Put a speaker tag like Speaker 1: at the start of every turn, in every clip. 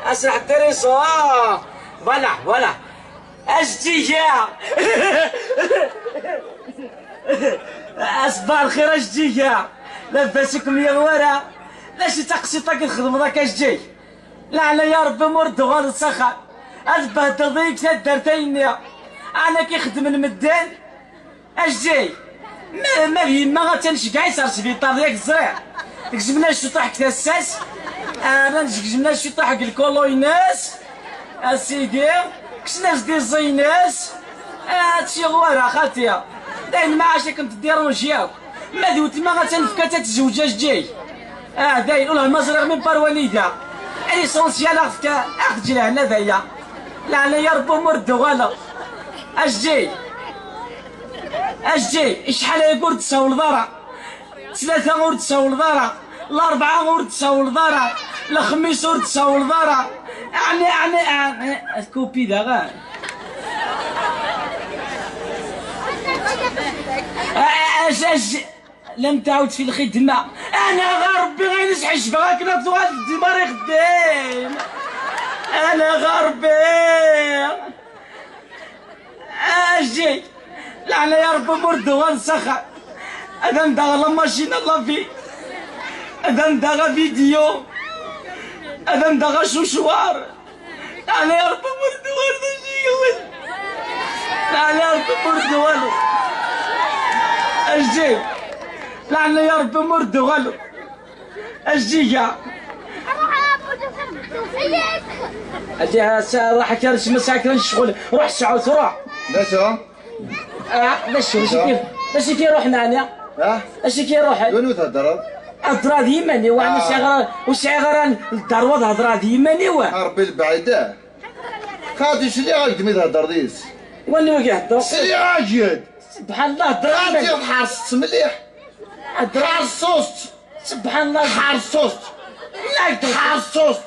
Speaker 1: اسرح التريزو. فوالا اشتيا. اصبح الخير اشتيا. لاباسكم يا ورا. لا شي تقسيطه كنخدم ذاك اشجي. لا يا ربي مرد غال سخا. البهدل ضيق تدرتيني. انا كيخدم المدان اشجي. ما غتنشكع يصير سبيطار ياك الزريع. جبنا الشطح كتاساس. انا جبنا الشطح الكولويناس اسيدي. كشنا دي زيناس. هادشي غوار خالتي. داين ما عاشا كنت ديرونجياك. ما دوت ما غتنفكا تتزوج اجي. داين والله ما زرق من بروانيدا. ليسونسيال اخت جينا هنا ذايا. لا يا ربي مرد غالا. اجي شحال يقول تساوي الضرع. 3 غور تساوي الضرع. 4 غور تساوي الضرع. الخميس غور تساوي الضرع. يعني الكوبي دا غا. لم تعود في الخدمة. أنا غربي غير نسحش بغاك نطلو هاد الدمار يخدم. أنا غربي أجي. لعنا يا ربي مرد غنسخة. أذا ندغ ماشين الله في. أذا ندغ فيديو. أذا ندغ شوشوار. لعنا يا ربي مرد غنسخة. لعنا يا ربي مرد غلو. أجي. لعنا يا ربي مرد غلو. أجي أجي راح كرش مساكن الشغل. روح سعود روح. باش باش كيروح نانيا. اش كيروح؟
Speaker 2: وين تهضر؟
Speaker 1: هضره ديماني وانا صغير وصغير الدروض هضره ديماني
Speaker 2: ربي البعيده. خاطي شنو غادي تهضر ديس؟
Speaker 1: وين هو كيهضر؟
Speaker 2: سيري عاجد.
Speaker 1: سبحان الله هضره
Speaker 2: غادي حارست مليح. حارصوست.
Speaker 1: سبحان الله
Speaker 2: حارصوست.
Speaker 1: لا
Speaker 2: حارصوست.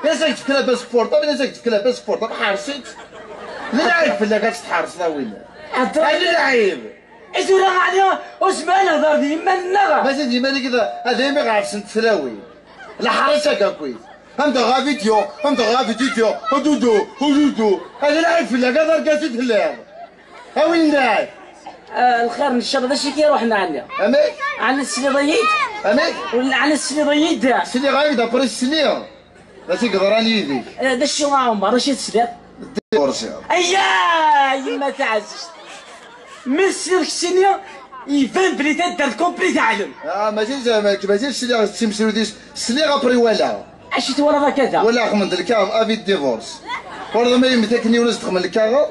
Speaker 2: لازم تفكر باسبورطه لازم تفكر باسبورطه حارسيت. لا عيب في اللي كتحارس لا وين. هذا العيب.
Speaker 1: ايش راه عليها وسمان هضر ديما
Speaker 2: ماشي ديما كذا هذا ما غاعرفش نتفلاوي. لا حارسها كويس. فهمت غا فيديو دودو هذا العيب في اللي كذا كاسيت هلا. ها وين داك؟
Speaker 1: الخير ان شاء الله داكشي كيروحنا عندنا.
Speaker 2: اماك؟
Speaker 1: عن السني ضييت.
Speaker 2: اماك؟
Speaker 1: ولا عن السني ضييت.
Speaker 2: السني غايد ابري السني. ماشي قدراني يديك.
Speaker 1: داكشي عمر راه شي تسلات. ايا يما تعززت. ميسير السينيا يبان بلي تدار كومبلي تعلم.
Speaker 2: ماشي زعما ماشي السني تمشيو ديش السني غابري ولا.
Speaker 1: اش تورا كذا؟
Speaker 2: ولا خمد الكاغ افي ديفورس. ورا ما يمتكني ولا تخمن الكاغ.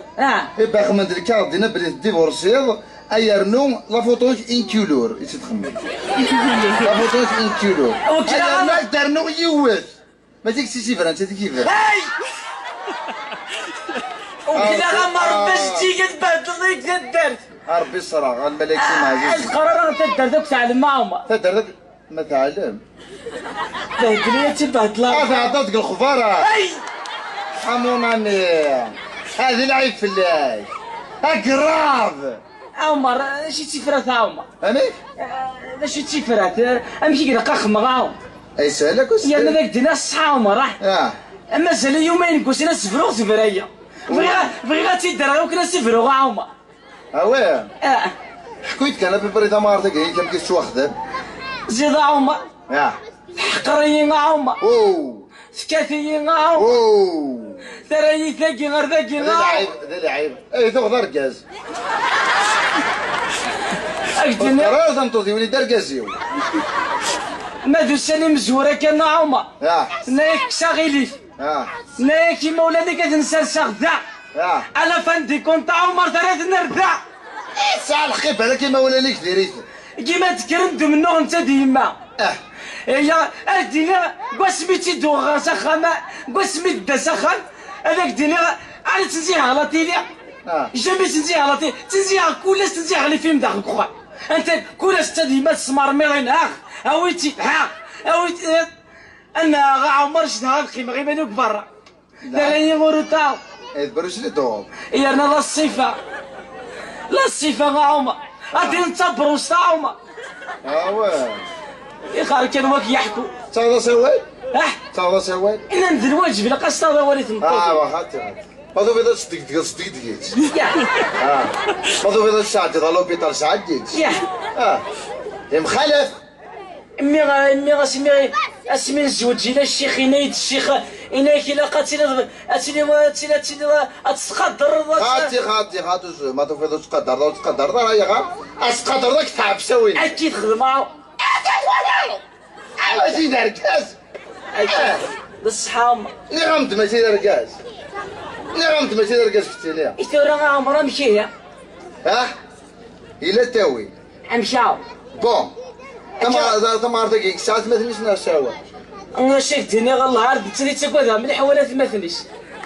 Speaker 2: يبقى خمد الكاغ دينا بلي ديفورسيض ايرنو لا فوتوش انكولور اش تخمن. لا فوتوش انكولور. ايرنو درنو يوث. ماشي كسي فرانس هذيك كيفاش. وكذا غمر باش تجي تبهدل ذيك تدرت. ربي الصراحه الملائكه ما عزيز.
Speaker 1: القرار تدر دوك تعلم معهم.
Speaker 2: تدر دوك ما تعلم.
Speaker 1: تهدلي تبهدل.
Speaker 2: هذا عطاتك الخفاره. حمون امي. هذه العيب في الله. كراف.
Speaker 1: عمر شي تيفرات عمر.
Speaker 2: اميك؟
Speaker 1: شي تيفرات امشي كذا قخم غاهم.
Speaker 2: اي سهلك وسهل.
Speaker 1: يا ذاك دينا الصحة عمر راح. مازال يومين كوسينا سفرو سفرية. بغينا تيدرا وكنا سفرو عمر.
Speaker 2: واه. حكيت كان ببريده مارتك هي كم كيش واخذ.
Speaker 1: زيد عمر. حقريين عمر. سكاتيين عمر. ترى ثاقي غير ثاقي
Speaker 2: ذا العيب ذا العيب. اي ثوغ دركاز. اكدنا. راه تنطوذي ولي دركازيو.
Speaker 1: ما دوساني مزورة كان عمر. نايك شاغليف. نايك كيما ولادي كتنسى غدا. انا فندي كنت عمر ثلاث نردا.
Speaker 2: ساعة الخيب هذا كيما ولانيك ديريت.
Speaker 1: كيما تكرمت منو انت ديما. هي دينا كوا سميتي دوغا سخامة كوا سميت دا سخان هذاك دينا على تنزيه على تيلي. جامي تنزيه على تيلي تنزيه كولاش تنزيه على فيلم داخل كخوا. انت كولاش تا ديما تسمر ميرين هاويتي هاويتي انا غا عمر شنو القيمه غير بانوك برا. لا يغورو تاو.
Speaker 2: برش لي دوغ.
Speaker 1: يا انا لا الصفه لا الصفه غا عمر غادي نصبر وسط عمر.
Speaker 2: واه.
Speaker 1: يا خالي كان واك يحكوا.
Speaker 2: تا سوي؟ تاخذ سوال
Speaker 1: انا ندير الواجب لا قصه وليت نطوط
Speaker 2: واخا ماذا بدا تصدق ديت ماذا بدا ساعه تاع لوبيتال ساعه ديت يا مخالف
Speaker 1: امي اسمي الزوج الى الشيخ ينايد الشيخ ينايك الا قاتل اتسلي اتقدر
Speaker 2: خاطي ما تفيدوش تقدر راهي غا اسقدر داك تعب سوي
Speaker 1: اكيد خدمه
Speaker 2: ماشي دركاز
Speaker 1: بالصحة
Speaker 2: نغمت ماشي دركاز فتيني
Speaker 1: راه عمرها مشيه
Speaker 2: إلا تاوي
Speaker 1: مشاو
Speaker 2: بون تما عرفتك ساعات ما ثنيش نساوى
Speaker 1: انا شفتني غير عرض تري تقولها مليح ولا ثمثنيش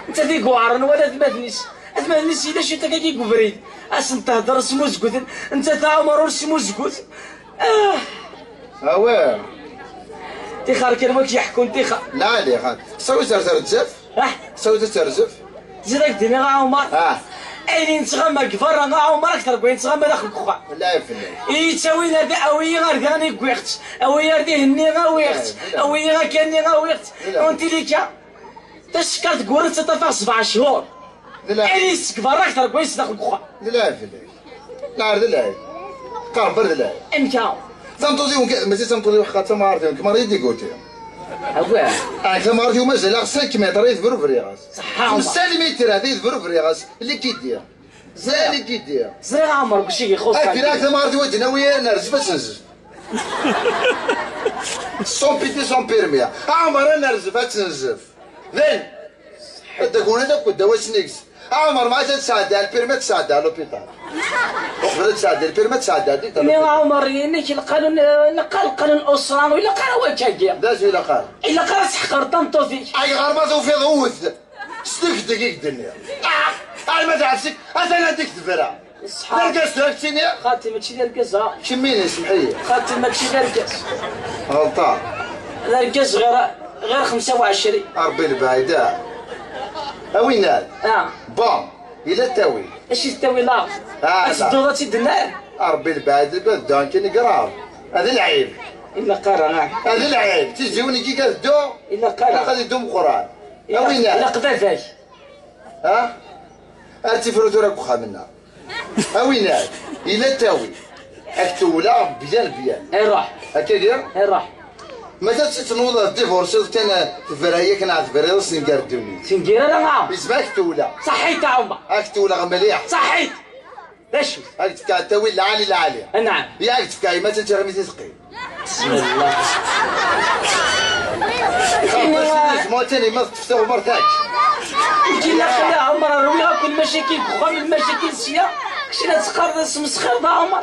Speaker 1: انت ذيك وعرن ولا ثمثنيش الا شي تاكي بريد اش تهضر اسمو زكوت انت تا عمر اسمو زكوت
Speaker 2: واه
Speaker 1: تيخار كلمك يحكون تيخا
Speaker 2: لا لي خاط سوي ترزف سوي ترزف
Speaker 1: زيدك ديني غا عمر اين نتغمى كفر غا عمر اكثر بغي نتغمى داخل كوخا
Speaker 2: لا يفلي
Speaker 1: يتساوي هذا اوي غير ثاني كويخت اوي غير دهني غا ويخت اوي غا كاني غا ويخت وانت ليكا تشكر تقول انت طافع 7 شهور اين يستكبر اكثر كويس داخل كوخا
Speaker 2: لا يفلي لا قرب لا
Speaker 1: امتى
Speaker 2: تنطوزي ماشي تنطوزي واخا تا ما عرفتي كما ريدي قلتي كما عرفتي مازال 5 متر يثبروا فريغاس 5 متر هذا يثبروا فريغاس اللي كيدير اللي كيدير
Speaker 1: زريغ عمر كلشي كيخص
Speaker 2: كي كما عرفتي وجهنا ويا نرجف تنزف سون بيتي سون بيرمي عمر نرجف تنزف ذن تكون هذاك ودواش نيكس عمر ما تساعد البيرمي تساعد على لوبيتال وقبل تساعد البيرمي تساعد هذيك
Speaker 1: يا عمر ينك القانون الاسره ولا قال واكاكيا
Speaker 2: داز الا قال
Speaker 1: تحقر طنطوفي
Speaker 2: اي غربه في ضوث صدق دقيق الدنيا ما تعرفش انا ديك الفرا دركاس دركتيني
Speaker 1: خالتي ماشي دركاس
Speaker 2: شميني سمحي
Speaker 1: خالتي ماشي دركاس
Speaker 2: غلطان
Speaker 1: دركاس غير 25
Speaker 2: ربي البعيدة وين هذا؟ بون إلا تاوي
Speaker 1: اش يستوي لا؟ الدوره تيدنا
Speaker 2: ربي البعيد بدون كي نقرا هذا العيب
Speaker 1: إلا قرا
Speaker 2: هذا العيب تجيوني كي كتدو
Speaker 1: إلا قرا
Speaker 2: غادي يدوم قران وين هذا؟
Speaker 1: إلا قدافاش
Speaker 2: ارتفرتو راك وخا منا وين هذا؟ إلا تاوي اكتولا بيان
Speaker 1: روح
Speaker 2: هكا دير
Speaker 1: روح
Speaker 2: مازال تنوض الديفورس كان الفرايه كان عاد فريضه سنقار الدنيا
Speaker 1: سنقير انا معاهم
Speaker 2: اسمك تولا
Speaker 1: صحيت عمر
Speaker 2: تولا مليح
Speaker 1: صحيت باش
Speaker 2: هاك تفكا تاوي العالي
Speaker 1: نعم
Speaker 2: ياك تفكا ما تنترمي تسقي
Speaker 1: بسم الله
Speaker 2: ما تاني ما تفتح مرتاك
Speaker 1: كي لا خلي عمر رويها كل مشاكل خام المشاكل سيا كشنا تقرر مسخر دا عمر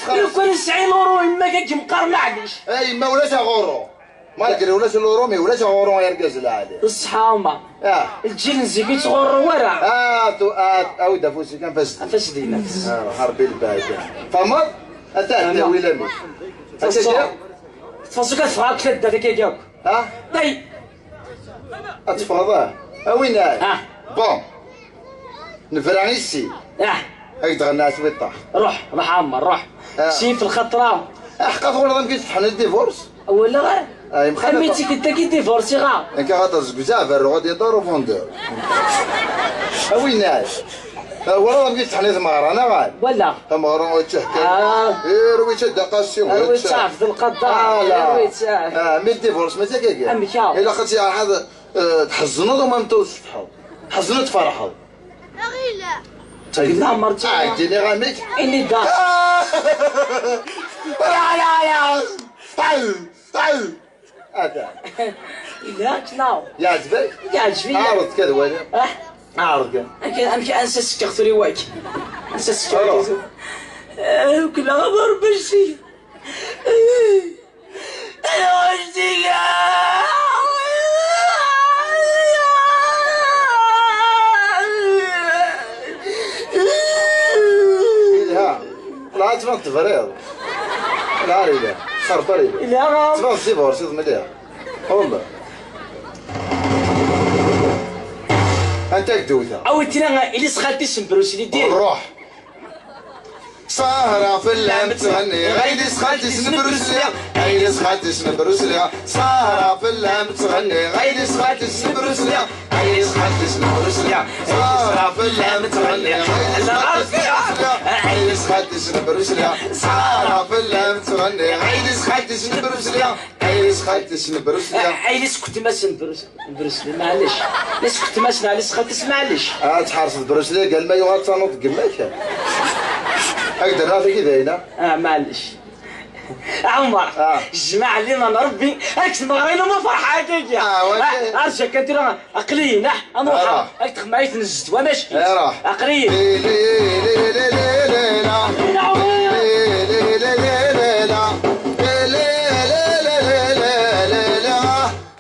Speaker 1: لو كان 90 يورو يما كاك مقار معليش
Speaker 2: اي ما ولاش غورو مالكري ولاش لورو مي ولاش غورو يا رجال العالي
Speaker 1: الصحة عمر الجيل نزيكي تغور ورا
Speaker 2: او دافوسي كان
Speaker 1: فاسدين
Speaker 2: حربي البايده فمر اتا تاوي لامي
Speaker 1: تفاصو كتفعل كتدا ديك ياك داي
Speaker 2: اتفاضى وين بون نفرعني السي هاك تغنى سويطاح
Speaker 1: روح عمر روح سي في الخطره
Speaker 2: حقا فوق نظام كيتفحل الديفورس
Speaker 1: ولا غير اميتي كنت كي ديفورسي غا
Speaker 2: انك غاترزق بزاف الرغد يدور فوندور وين ورا ما كيتحل ثمار انا غاد
Speaker 1: ولا
Speaker 2: ثمار وتحكي روي تشد قاسي
Speaker 1: روي تشاف القدار روي تشاف
Speaker 2: مي ديفورس مازال كاكا الا خاطي هذا تحزنوا وما نمتوش تفرحوا حزنوا تفرحوا
Speaker 1: لا مرتي
Speaker 2: عايديني غاميك
Speaker 1: اني دار
Speaker 2: يا هذا
Speaker 1: لا تناو
Speaker 2: يعجبك عارض كذا ولا عارض
Speaker 1: امشي انسى السكر واك انسى السكر كلها غبر بشي انا وجدي
Speaker 2: لا تفرط فريض لا ريلا خربر
Speaker 1: لا
Speaker 2: تفرط ديفورس مليح والله انت كدوثه
Speaker 1: او تينا اللي سخالتي سمبروسي اللي دير
Speaker 2: روح سهرة في اللام تغني غيديس خالتي سنبرسليا غيديس خالتي سنبرسليا سهرة في اللام تغني غيديس خالتي سنبرسليا غيديس خالتي سنبرسليا سهرة في اللام تغني غيديس خالتي سنبرسليا سهرة في اللام تغني غيديس خالتي سنبرسليا غيديس خالتي سنبرسليا
Speaker 1: عيليس كنت ما سنبرسلي معليش ليش كنت ما سنعليش خالتي معليش
Speaker 2: تحرص برسليا قال ما يغار تنوض قماك اقدر راسك داينا
Speaker 1: معليش عمر الجماعه اللي ما نربي هاك المغربين ما فرحه هكاك ارجع كندير اقليل نروح هاك تخمعي تنجد وماشي اقليل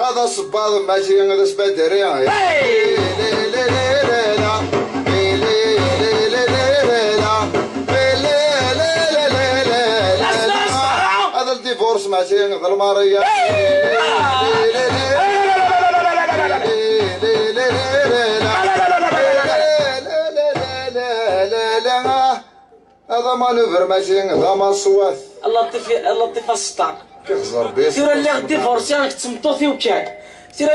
Speaker 1: هذا صباط ماشي هذا سبدري ديفورس ماشي غير ماريا هذا مانوفر ماشي هذا ما صوات اللطيفه السطار
Speaker 2: كيخزر بيه
Speaker 1: سير اللي غدي فورسي راك تسمطوثي وكاك سير